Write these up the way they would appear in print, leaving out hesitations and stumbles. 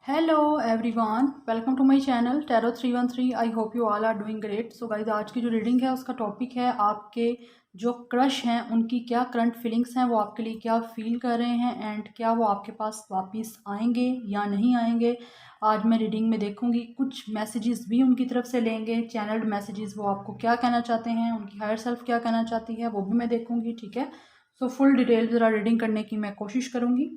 Hello everyone, welcome to my channel tarot 313। I hope you all are doing great. So guys, आज की जो reading है उसका topic है आपके जो क्रश हैं उनकी क्या करंट फीलिंग्स हैं, वो आपके लिए क्या फील कर रहे हैं एंड क्या वो आपके पास वापस आएंगे या नहीं आएंगे। आज मैं रीडिंग में देखूंगी, कुछ मैसेजेस भी उनकी तरफ से लेंगे, चैनल्ड मैसेजेस, वो आपको क्या कहना चाहते हैं, उनकी हायर सेल्फ क्या कहना चाहती है वो भी मैं देखूंगी। ठीक है, सो फुल डिटेल ज़रा रीडिंग करने की मैं कोशिश करूँगी।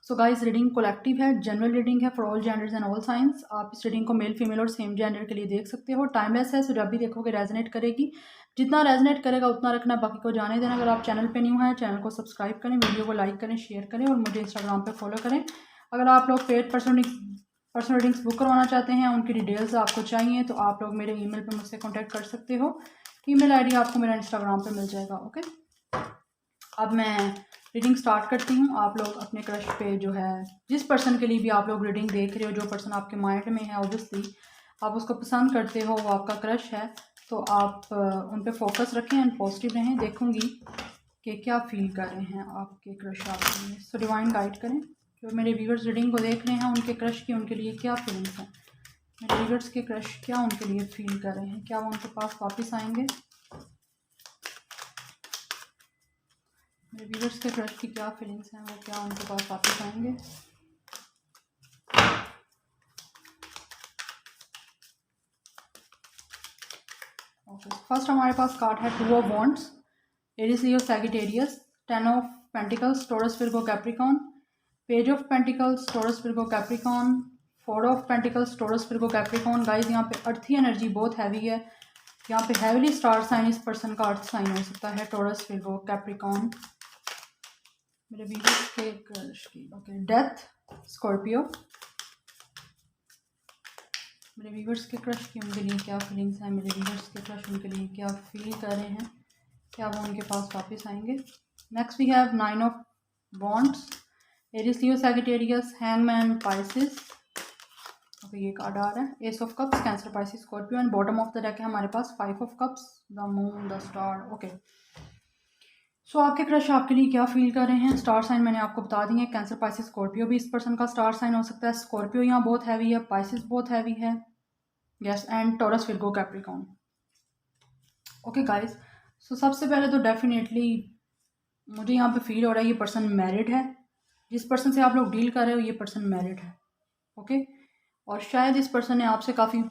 सो गाइस, रीडिंग कोलेक्टिव है, जनरल रीडिंग है for all genders and all science. आप इस रीडिंग को मेल फीमेल और सेम जेंडर के लिए देख सकते हो। टाइमलेस है, सो जब भी देखोगे रेजनेट करेगी। जितना रेजनेट करेगा उतना रखना, बाकी को जाने देना। अगर आप चैनल पे न्यू हैं, चैनल को सब्सक्राइब करें, वीडियो को लाइक करें, शेयर करें और मुझे इंस्टाग्राम पे फॉलो करें। अगर आप लोग पेड पर्सनल रीडिंग्स बुक करवाना चाहते हैं, उनकी डिटेल्स आपको चाहिए तो आप लोग मेरे ईमेल पे मुझसे कॉन्टैक्ट कर सकते हो। ईमेल आईडी आपको मेरा इंस्टाग्राम पे मिल जाएगा। ओके, अब मैं रीडिंग स्टार्ट करती हूँ। आप लोग अपने क्रश पे जो है, जिस पर्सन के लिए भी आप लोग रीडिंग देख रहे हो, जो पर्सन आपके माइंड में है, ऑब्वियसली आप उसको पसंद करते हो, वो आपका क्रश है, तो आप उन पे फोकस रखें एंड पॉजिटिव रहें। देखूंगी कि क्या फील कर रहे हैं आपके क्रश आपके लिए। सो डिवाइन गाइड करें, जो मेरे व्यूअर्स रीडिंग को देख रहे हैं उनके क्रश की, उनके लिए क्या फीलिंग्स हैं। मेरे व्यूअर्स के क्रश क्या उनके लिए फील कर रहे हैं, क्या वो उनके पास वापस आएंगे। मेरे व्यूअर्स के क्रश की क्या फीलिंग्स हैं, वो क्या उनके पास वापस आएंगे। फर्स्ट हमारे पास कार्ड है two of wands, Aries Leo Sagittarius, 10 of pentacles taurus Virgo Capricorn, page of pentacles taurus Virgo Capricorn, 4 of pentacles taurus Virgo Capricorn. Guys, यहाँ पे अर्थी एनर्जी बहुत हैवी है। यहाँ पे हैवीली स्टार साइन इस पर्सन का अर्थ साइन हो सकता है, टॉरस विर्गो कैप्रिकॉर्न। मेरे व्यूअर्स के क्रश की ओके, डेथ स्कॉर्पियो। मेरे व्यूअर्स के क्रश की उनके लिए क्या फीलिंग्स हैं, मेरे व्यूअर्स के क्रश उनके लिए क्या फील कर रहे हैं, क्या वो उनके पास वापस आएंगे। Next we have 9 of wands, Aries Leo Sagittarius, hangman, Pisces. Okay, ये कार्ड आ रहा है ace of cups, Cancer, Pisces, Scorpio and bottom of the deck है हमारे पास 5 of cups, the moon, the star. Okay, so आपके crush आपके लिए क्या फील कर रहे हैं। स्टार साइन मैंने आपको बता दी है, कैंसर, पाइसिस, स्कॉर्पियो भी इस पर्सन का स्टार साइन हो सकता है। स्कॉर्पियो यहाँ बहुत हैवी है, पाइसिस बहुत हैवी है, yes, and Taurus Virgo Capricorn. Okay guys, so सबसे पहले तो डेफिनेटली मुझे यहाँ पे फील हो रहा है ये पर्सन मैरिड है। जिस पर्सन से आप लोग डील कर रहे हो ये पर्सन मैरिड है। ओके, और शायद इस पर्सन ने आपसे काफ़ी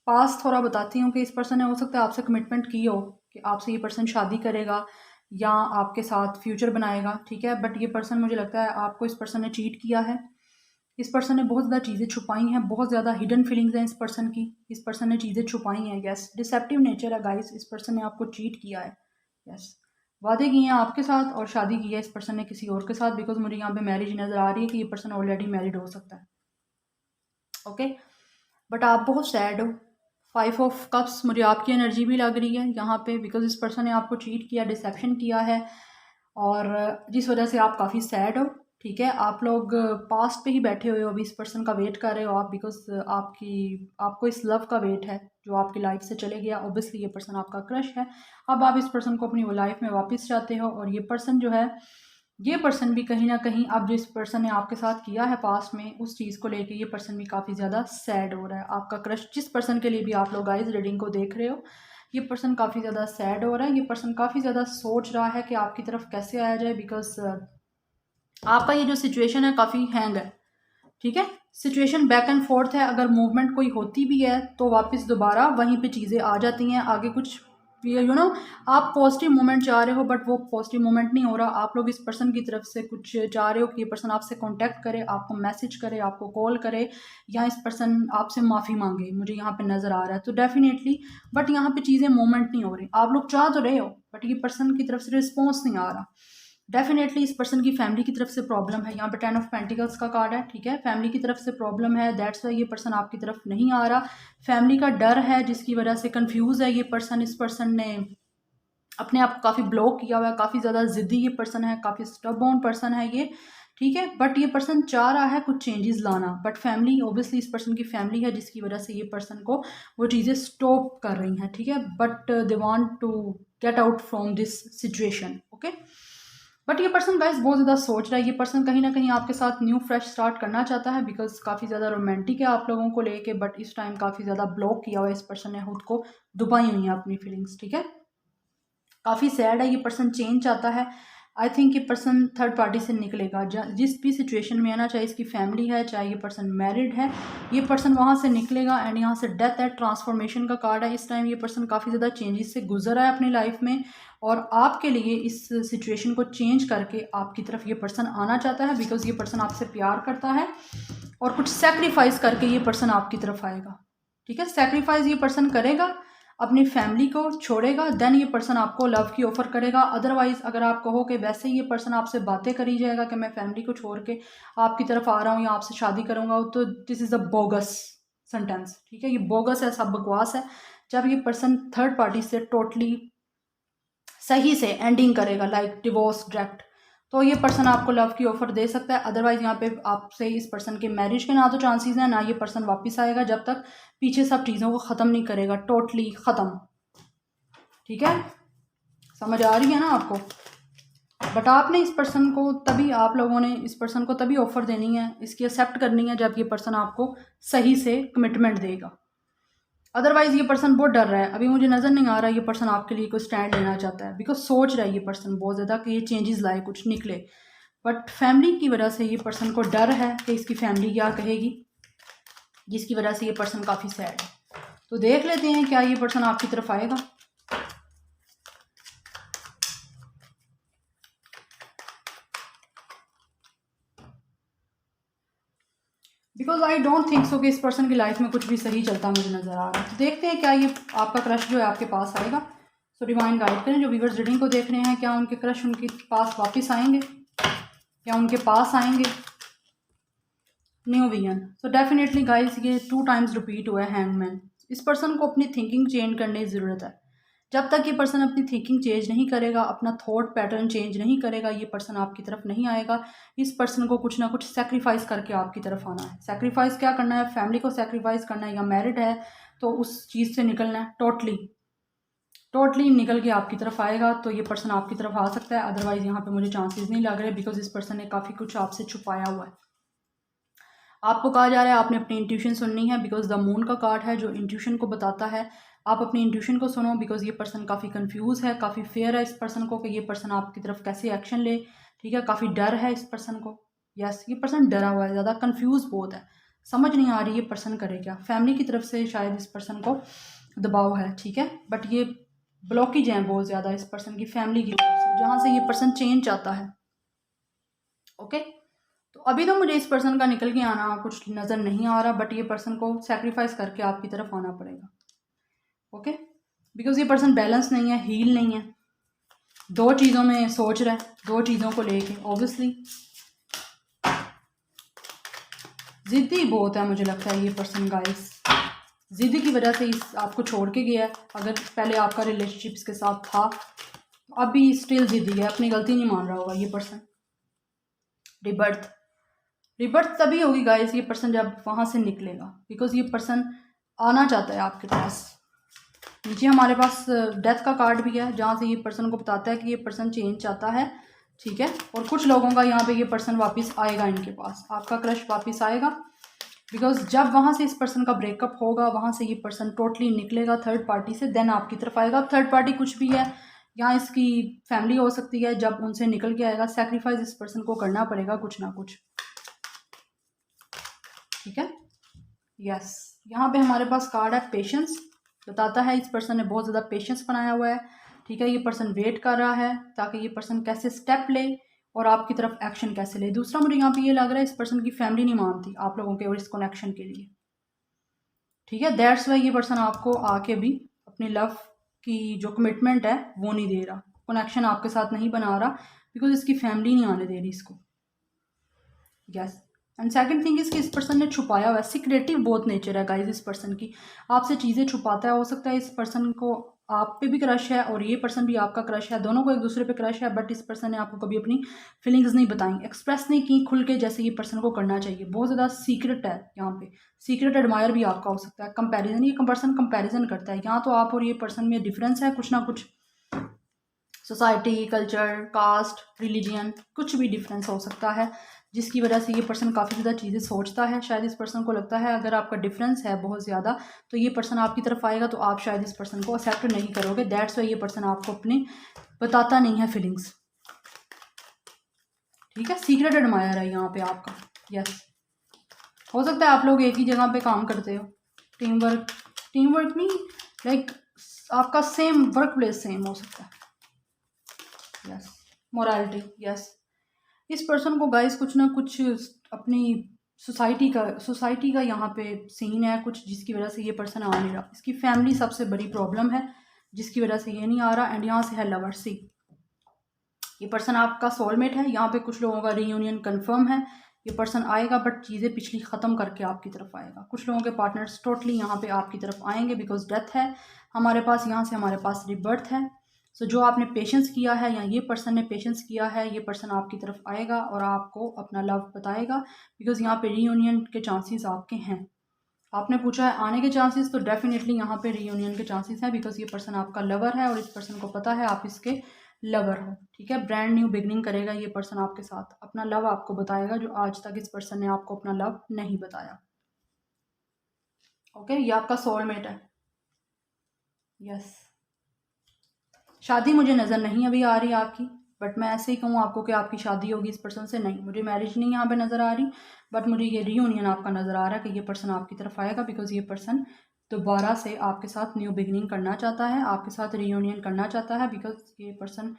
पास, थोड़ा बताती हूँ कि इस पर्सन ने हो सकता है आपसे कमिटमेंट की हो कि आपसे ये पर्सन शादी करेगा या आपके साथ फ्यूचर बनाएगा। ठीक है, बट ये पर्सन, मुझे लगता है आपको इस पर्सन ने चीट किया है। इस पर्सन ने बहुत ज़्यादा चीज़ें छुपाई हैं, बहुत ज़्यादा हिडन फीलिंग्स हैं इस पर्सन की। इस पर्सन ने चीज़ें छुपाई हैं, यस, डिसेप्टिव नेचर है गाइस। इस पर्सन ने आपको चीट किया है, यस, वादे किए हैं आपके साथ और शादी की है इस पर्सन ने किसी और के साथ, बिकॉज मुझे यहाँ पे मैरिज नज़र आ रही है कि ये पर्सन ऑलरेडी मैरिड हो सकता है। ओके, बट आप बहुत सैड हो। 5 ऑफ कप्स, मुझे आपकी एनर्जी भी लग रही है यहाँ पे, बिकॉज इस पर्सन ने आपको चीट किया, डिसेप्शन किया है और जिस वजह से आप काफ़ी सैड हो। ठीक है, आप लोग पास्ट पे ही बैठे हुए हो, अभी इस पर्सन का वेट कर रहे हो आप, बिकॉज आपको इस लव का वेट है जो आपकी लाइफ से चले गया। ऑब्वियसली ये पर्सन आपका क्रश है। अब आप इस पर्सन को अपनी वो लाइफ में वापस चाहते हो और ये पर्सन जो है, ये पर्सन भी कहीं ना कहीं अब जिस पर्सन ने आपके साथ किया है पास्ट में, उस चीज़ को लेके ये पर्सन भी काफ़ी ज़्यादा सैड हो रहा है। आपका क्रश, जिस पर्सन के लिए भी आप लोग गाइस रीडिंग को देख रहे हो, ये पर्सन काफ़ी ज़्यादा सैड हो रहा है। ये पर्सन काफ़ी ज़्यादा सोच रहा है कि आपकी तरफ कैसे आया जाए, बिकॉज आपका ये जो सिचुएशन है काफ़ी हैंग है। ठीक है, सिचुएशन बैक एंड फोर्थ है। अगर मूवमेंट कोई होती भी है तो वापस दोबारा वहीं पे चीज़ें आ जाती हैं, आगे कुछ आप पॉजिटिव मोमेंट चाह रहे हो बट वो पॉजिटिव मोमेंट नहीं हो रहा। आप लोग इस पर्सन की तरफ से कुछ चाह रहे हो कि ये पर्सन आपसे कांटेक्ट करे, आपको मैसेज करे, आपको कॉल करे, या इस पर्सन आपसे माफ़ी मांगे, मुझे यहाँ पे नज़र आ रहा है। तो डेफिनेटली, बट यहाँ पे चीज़ें मोमेंट नहीं हो रही। आप लोग चाह तो रहे हो बट ये पर्सन की तरफ से रिस्पॉन्स नहीं आ रहा। डेफिनेटली इस पर्सन की फैमिली की तरफ से प्रॉब्लम है। यहाँ पे 10 ऑफ पेंटिकल्स का कार्ड है। ठीक है, फैमिली की तरफ से प्रॉब्लम है, दैट्स वाई ये पर्सन आपकी तरफ नहीं आ रहा। फैमिली का डर है जिसकी वजह से कंफ्यूज है ये पर्सन। इस पर्सन ने अपने आप को काफ़ी ब्लॉक किया हुआ है, काफ़ी ज़्यादा ज़िद्दी ये पर्सन है, काफ़ी स्टबॉर्न पर्सन है ये। ठीक है, बट ये पर्सन चाह रहा है कुछ चेंजेस लाना, बट फैमिली, ऑब्वियसली इस पर्सन की फैमिली है जिसकी वजह से ये पर्सन को वो चीज़ें स्टॉप कर रही हैं। ठीक है, but they want to get out from this situation. Okay, but ये पर्सन गाइस बहुत ज़्यादा सोच रहा है, ये पर्सन कहीं ना कहीं आपके साथ न्यू फ्रेश स्टार्ट करना चाहता है, बिकॉज काफ़ी ज़्यादा रोमांटिक है आप लोगों को लेके, बट इस टाइम काफ़ी ज़्यादा ब्लॉक किया हुआ है इस पर्सन ने, खुद को दबाई हुई है अपनी फीलिंग्स, ठीक है। काफ़ी सैड है, ये पर्सन चेंज चाहता है। आई थिंक ये पर्सन थर्ड पार्टी से निकलेगा, जिस भी सिचुएशन में है ना, चाहे इसकी फैमिली है, चाहे ये पर्सन मैरिड है, ये पर्सन वहाँ से निकलेगा। एंड यहाँ से डेथ है, ट्रांसफॉर्मेशन का कार्ड है। इस टाइम ये पर्सन काफ़ी ज़्यादा चेंजेस से गुजर रहा है अपनी लाइफ में, और आपके लिए इस सिचुएशन को चेंज करके आपकी तरफ ये पर्सन आना चाहता है, बिकॉज ये पर्सन आपसे प्यार करता है और कुछ सेक्रीफाइस करके ये पर्सन आपकी तरफ आएगा, ठीक है। सेक्रीफाइस ये पर्सन करेगा, अपनी फैमिली को छोड़ेगा, देन ये पर्सन आपको लव की ऑफ़र करेगा। अदरवाइज़ अगर आप कहो कि वैसे ही ये पर्सन आपसे बातें करी जाएगा कि मैं फैमिली को छोड़ के आपकी तरफ आ रहा हूँ या आपसे शादी करूँगा, तो this is a bogus sentence, ठीक है। ये बोगस है, सब बकवास है। जब ये पर्सन थर्ड पार्टी से टोटली सही से एंडिंग करेगा, लाइक डिवोर्स डायरेक्ट, तो ये पर्सन आपको लव की ऑफ़र दे सकता है। अदरवाइज़ यहाँ पे आपसे इस पर्सन के मैरिज के ना तो चांसेस हैं, ना ये पर्सन वापस आएगा जब तक पीछे सब चीज़ों को ख़त्म नहीं करेगा, टोटली ख़त्म, ठीक है। समझ आ रही है ना आपको। बट आपने इस पर्सन को तभी, आप लोगों ने इस पर्सन को तभी ऑफ़र देनी है, इसकी एक्सेप्ट करनी है, जब ये पर्सन आपको सही से कमिटमेंट देगा। अदरवाइज़ ये पर्सन बहुत डर रहा है, अभी मुझे नज़र नहीं आ रहा ये पर्सन आपके लिए कोई स्टैंड लेना चाहता है, बिकॉज सोच रहा है ये पर्सन बहुत ज़्यादा कि ये चेंजेस लाए, कुछ निकले। बट फैमिली की वजह से ये पर्सन को डर है कि इसकी फैमिली क्या कहेगी, जिसकी वजह से ये पर्सन काफ़ी सैड है। तो देख लेते हैं क्या ये पर्सन आपकी तरफ आएगा। Because I don't think so कि इस पर्सन की लाइफ में कुछ भी सही चलता मुझे नज़र आ रहा है। तो देखते हैं क्या ये आपका क्रश जो है आपके पास आएगा। सो डिवाइन गाइड करें जो व्यूअर्स रीडिंग को देख रहे हैं, क्या उनके क्रश उनके पास वापस आएंगे, क्या उनके पास आएंगे। New vision, so definitely guys ये 2 टाइम्स रिपीट हुआ है हैंगमैन। इस पर्सन को अपनी थिंकिंग चेंज करने की ज़रूरत है। जब तक ये पर्सन अपनी थिंकिंग चेंज नहीं करेगा, अपना थॉट पैटर्न चेंज नहीं करेगा, ये पर्सन आपकी तरफ नहीं आएगा। इस पर्सन को कुछ ना कुछ सेक्रीफाइस करके आपकी तरफ आना है। सेक्रीफाइस क्या करना है, फैमिली को सेक्रीफाइस करना है, या मैरिड है तो उस चीज़ से निकलना है, टोटली निकल के आपकी तरफ आएगा। तो ये पर्सन आपकी तरफ आ सकता है। अदरवाइज़ यहाँ पे मुझे चांसेस नहीं लग रहे, बिकॉज इस पर्सन ने काफ़ी कुछ आपसे छुपाया हुआ है। आपको कहा जा रहा है आपने अपनी इंट्यूशन सुननी है, बिकॉज द मून का कार्ड है जो इंट्यूशन को बताता है। आप अपनी इंट्यूशन को सुनो, बिकॉज ये पर्सन काफ़ी कंफ्यूज है, काफ़ी फेयर है इस पर्सन को कि ये पर्सन आपकी तरफ कैसे एक्शन ले, ठीक है। काफ़ी डर है इस पर्सन को, यस ये पर्सन डरा हुआ है, ज़्यादा कंफ्यूज बहुत है, समझ नहीं आ रही ये पर्सन करे क्या। फैमिली की तरफ से शायद इस पर्सन को दबाव है, ठीक है। बट ये ब्लॉकेज हैं बहुत ज़्यादा इस पर्सन की फैमिली की तरफ से, जहाँ से ये पर्सन चेंज चाहता है, ओके। तो अभी तो मुझे इस पर्सन का निकल के आना कुछ नज़र नहीं आ रहा, बट ये पर्सन को सेक्रीफाइस करके आपकी तरफ आना पड़ेगा, ओके। बिकॉज ये पर्सन बैलेंस नहीं है, हील नहीं है, दो चीज़ों में सोच रहा है, दो चीज़ों को लेके ऑब्वियसली ज़िद्दी बहुत है मुझे लगता है ये पर्सन गाइस। ज़िद्दी की वजह से इस आपको छोड़ के गया है। अगर पहले आपका रिलेशनशिप इसके साथ था, अब भी स्टिल ज़िद्दी है, अपनी गलती नहीं मान रहा होगा ये पर्सन। रिबर्थ तभी होगी गाइस ये पर्सन जब वहाँ से निकलेगा, बिकॉज ये पर्सन आना चाहता है आपके पास। नीचे हमारे पास डेथ का कार्ड भी है, जहाँ से ये पर्सन को बताता है कि ये पर्सन चेंज चाहता है, ठीक है। और कुछ लोगों का यहाँ पे ये पर्सन वापस आएगा, इनके पास आपका क्रश वापस आएगा, बिकॉज जब वहाँ से इस पर्सन का ब्रेकअप होगा, वहाँ से ये पर्सन टोटली निकलेगा थर्ड पार्टी से, देन आपकी तरफ आएगा। थर्ड पार्टी कुछ भी है, यहाँ इसकी फैमिली हो सकती है। जब उनसे निकल के आएगा, सेक्रीफाइस इस पर्सन को करना पड़ेगा कुछ ना कुछ, ठीक है। यस यहाँ पे हमारे पास कार्ड है पेशेंस, बताता है इस पर्सन ने बहुत ज़्यादा पेशेंस बनाया हुआ है, ठीक है। ये पर्सन वेट कर रहा है ताकि ये पर्सन कैसे स्टेप ले और आपकी तरफ एक्शन कैसे ले। दूसरा मुझे यहाँ पे ये लग रहा है इस पर्सन की फैमिली नहीं मानती आप लोगों के और इस कनेक्शन के लिए, ठीक है। दैट्स वाई ये पर्सन आपको आके भी अपनी लव की जो कमिटमेंट है वो नहीं दे रहा, कनेक्शन आपके साथ नहीं बना रहा, बिकॉज इसकी फैमिली नहीं आने दे रही इसको, यस। एंड सेकंड थिंग इस कि इस पर्सन ने छुपाया हुआ है, सीक्रेटिव बहुत नेचर है गाइज इस पर्सन की, आपसे चीज़ें छुपाता है। हो सकता है इस पर्सन को आप पे भी क्रश है और ये पर्सन भी आपका क्रश है, दोनों को एक दूसरे पे क्रश है, बट इस पर्सन ने आपको कभी अपनी फीलिंग्स नहीं बताई, एक्सप्रेस नहीं की खुल के, जैसे ये पर्सन को करना चाहिए। बहुत ज़्यादा सीक्रेट है यहाँ पे, सीक्रेट एडमायर भी आपका हो सकता है। कंपैरिजन, ये पर्सन कंपैरिजन करता है, यहाँ तो आप और ये पर्सन में डिफरेंस है कुछ ना कुछ। सोसाइटी, कल्चर, कास्ट, रिलीजियन, कुछ भी डिफरेंस हो सकता है, जिसकी वजह से ये पर्सन काफ़ी ज़्यादा चीज़ें सोचता है। शायद इस पर्सन को लगता है अगर आपका डिफरेंस है बहुत ज़्यादा तो ये पर्सन आपकी तरफ आएगा तो आप शायद इस पर्सन को एक्सेप्ट नहीं करोगे। दैट्स वाई ये पर्सन आपको अपनी बताता नहीं है फीलिंग्स। ठीक है, सीक्रेट एडमायर है यहाँ पे आपका। यस, हो सकता है आप लोग एक ही जगह पे काम करते हो, टीम वर्क नहीं, लाइक आपका सेम वर्क प्लेस सेम हो सकता है। Yes, morality. यस, इस पर्सन को गाइस कुछ ना कुछ अपनी सोसाइटी का यहाँ पे सीन है कुछ, जिसकी वजह से ये पर्सन आ नहीं रहा। इसकी फैमिली सबसे बड़ी प्रॉब्लम है जिसकी वजह से ये नहीं आ रहा। एंड यहाँ से है लवर। सी, ये पर्सन आपका सोलमेट है। यहाँ पे कुछ लोगों का रीयूनियन कंफर्म है। ये पर्सन आएगा बट चीज़ें पिछली ख़त्म करके आपकी तरफ आएगा। कुछ लोगों के पार्टनर्स टोटली यहाँ पे आपकी तरफ आएंगे बिकॉज डेथ है हमारे पास, यहाँ से हमारे पास रिबर्थ है। सो जो आपने पेशेंस किया है या ये पर्सन ने पेशेंस किया है, ये पर्सन आपकी तरफ आएगा और आपको अपना लव बताएगा बिकॉज यहाँ पे रीयूनियन के चांसेस आपके हैं। आपने पूछा है आने के चांसेस, तो डेफिनेटली यहाँ पे रीयूनियन के चांसेस है बिकॉज ये पर्सन आपका लवर है और इस पर्सन को पता है आप इसके लवर हो। ठीक है, ब्रांड न्यू बिगनिंग करेगा ये पर्सन आपके साथ, अपना लव आपको बताएगा जो आज तक इस पर्सन ने आपको अपना लव नहीं बताया। ओके, ये आपका सोलमेट है। यस, शादी मुझे नज़र नहीं अभी आ रही आपकी, बट मैं ऐसे ही कहूँ आपको कि आपकी शादी होगी इस पर्सन से, नहीं मुझे मैरिज नहीं यहाँ पे नज़र आ रही, बट मुझे ये रीयूनियन आपका नज़र आ रहा है कि ये पर्सन आपकी तरफ आएगा बिकॉज ये पर्सन दोबारा से आपके साथ न्यू बिगनिंग करना चाहता है, आपके साथ रीयूनियन करना चाहता है बिकॉज ये पर्सन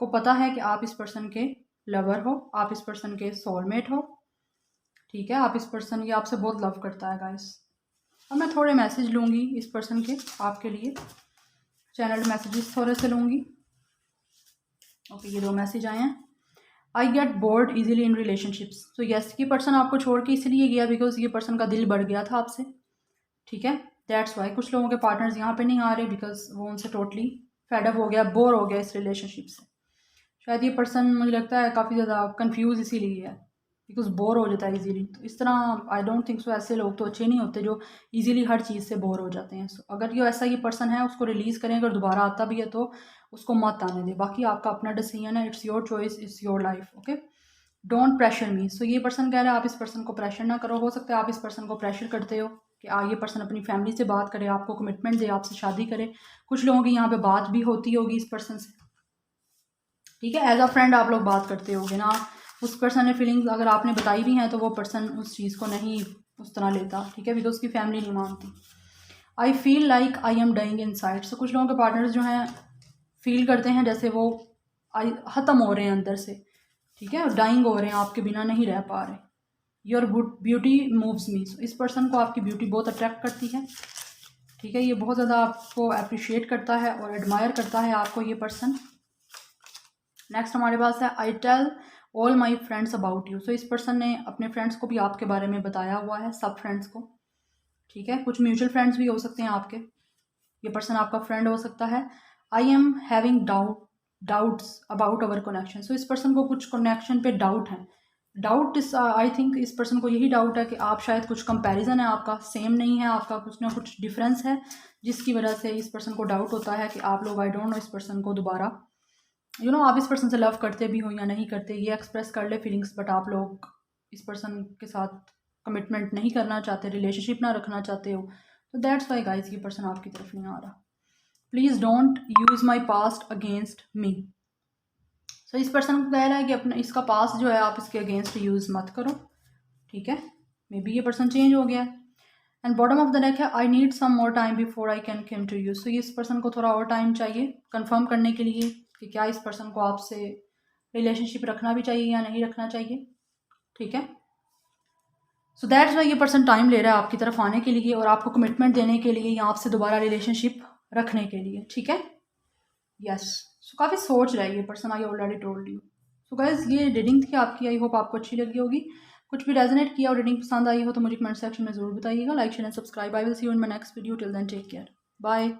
को पता है कि आप इस पर्सन के लवर हो, आप इस पर्सन के सोलमेट हो। ठीक है, आप इस पर्सन, ये आपसे बहुत लव करता है गाइस। अब मैं थोड़े मैसेज लूँगी इस पर्सन के आपके लिए, चैनल मैसेजेस थोड़े से लूँगी। ओके, ये 2 मैसेज आए हैं। I get bored easily in relationships. तो यस, ये पर्सन आपको छोड़ के इसलिए गया बिकॉज ये पर्सन का दिल बढ़ गया था आपसे। ठीक है, दैट्स वाई कुछ लोगों के पार्टनर्स यहाँ पे नहीं आ रहे बिकॉज वो उनसे टोटली फेडअप हो गया, बोर हो गया इस रिलेशनशिप से। शायद ये पर्सन मुझे लगता है काफ़ी ज़्यादा कंफ्यूज इसीलिए है बिकॉज बोर हो जाता है इजीली। तो इस तरह आई डोंट थिंक सो, ऐसे लोग तो अच्छे नहीं होते जो इजीली हर चीज़ से बोर हो जाते हैं। So, अगर ये ऐसा ये पर्सन है उसको रिलीज़ करें, अगर दोबारा आता भी है तो उसको मत आने दे। बाकी आपका अपना डिसीजन है, it's your choice, it's your life. Okay, don't pressure me. So ये पर्सन कह रहा है आप इस पर्सन को प्रेशर ना करो। हो सकता है आप इस पर्सन को प्रेशर करते हो कि ये पर्सन अपनी फैमिली से बात करे, आपको कमिटमेंट दे, आपसे शादी करे। कुछ लोगों की यहाँ पे बात भी होती होगी इस पर्सन से। ठीक है, एज अ फ्रेंड आप लोग बात करते होगे ना, उस पर्सन ने फीलिंग्स अगर आपने बताई भी हैं तो वो पर्सन उस चीज़ को नहीं उस तरह लेता। ठीक है, बिकॉज उसकी फैमिली नहीं मानती। I feel like I am dying inside. So कुछ लोगों के पार्टनर्स जो हैं फील करते हैं जैसे वो ख़त्म हो रहे हैं अंदर से। ठीक है, डाइंग हो रहे हैं, आपके बिना नहीं रह पा रहे। Your beauty moves me. So इस पर्सन को आपकी ब्यूटी बहुत अट्रैक्ट करती है। ठीक है, ये बहुत ज़्यादा आपको अप्रिशिएट करता है और एडमायर करता है आपको ये पर्सन। नेक्स्ट हमारे पास है I tell all my friends about you. So इस पर्सन ने अपने फ्रेंड्स को भी आपके बारे में बताया हुआ है, सब फ्रेंड्स को। ठीक है, कुछ म्यूचुअल फ्रेंड्स भी हो सकते हैं आपके, ये पर्सन आपका फ्रेंड हो सकता है। I am having doubts about our connection. So इस पर्सन को कुछ कनेक्शन पे डाउट है। डाउट इस आई थिंक इस पर्सन को यही डाउट है कि आप शायद कुछ कंपैरिजन है आपका, सेम नहीं है आपका, कुछ ना कुछ डिफरेंस है जिसकी वजह से इस पर्सन को डाउट होता है कि आप लोग आई डोंट नो इस पर्सन को दोबारा आप इस पर्सन से लव करते भी हो या नहीं करते, ये एक्सप्रेस कर ले फीलिंग्स, बट आप लोग इस पर्सन के साथ कमिटमेंट नहीं करना चाहते, रिलेशनशिप ना रखना चाहते हो। तो दैट्स वाई गाइस ये पर्सन आपकी तरफ नहीं आ रहा। Please don't use my past against me. So इस पर्सन को कह रहा है कि अपना इसका पास्ट जो है आप इसके अगेंस्ट यूज़ मत करो। ठीक है, मे बी ये पर्सन चेंज हो गया। And bottom of the deck है I need some more time before I can come to you. So इस पर्सन को थोड़ा और टाइम चाहिए कंफर्म करने के लिए कि क्या इस पर्सन को आपसे रिलेशनशिप रखना भी चाहिए या नहीं रखना चाहिए। ठीक है, सो दैट्स वाई ये पर्सन टाइम ले रहा है आपकी तरफ आने के लिए और आपको कमिटमेंट देने के लिए या आपसे दोबारा रिलेशनशिप रखने के लिए। ठीक है, यस। सो काफ़ी सोच रहा है ये person, I already told you. So guys ये रीडिंग थी आपकी, आई होप आपको अच्छी लगी होगी। कुछ भी रेजोनेट किया और रीडिंग पसंद आई हो तो मुझे कमेंट सेक्शन में ज़रूर बताइएगा। Like share and subscribe. I will see you in my next video. Till then take care, bye.